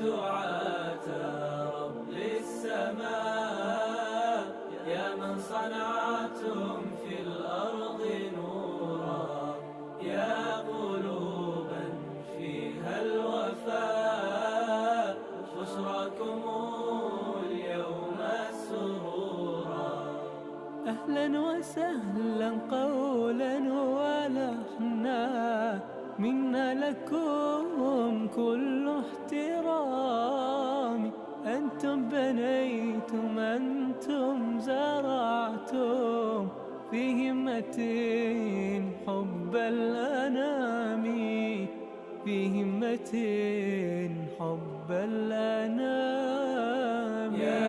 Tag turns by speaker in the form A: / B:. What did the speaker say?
A: دعاة رب السماء، يا من صنعتم في الأرض نورا، يا قلوبا فيها الوفاء، بشراكم اليوم السرورا.
B: أهلا وسهلا قولا ولحنا، منا لكم كل احترام. أنتم بنيتم، أنتم زرعتم في همة حب الأنام، في همة حب الأنام.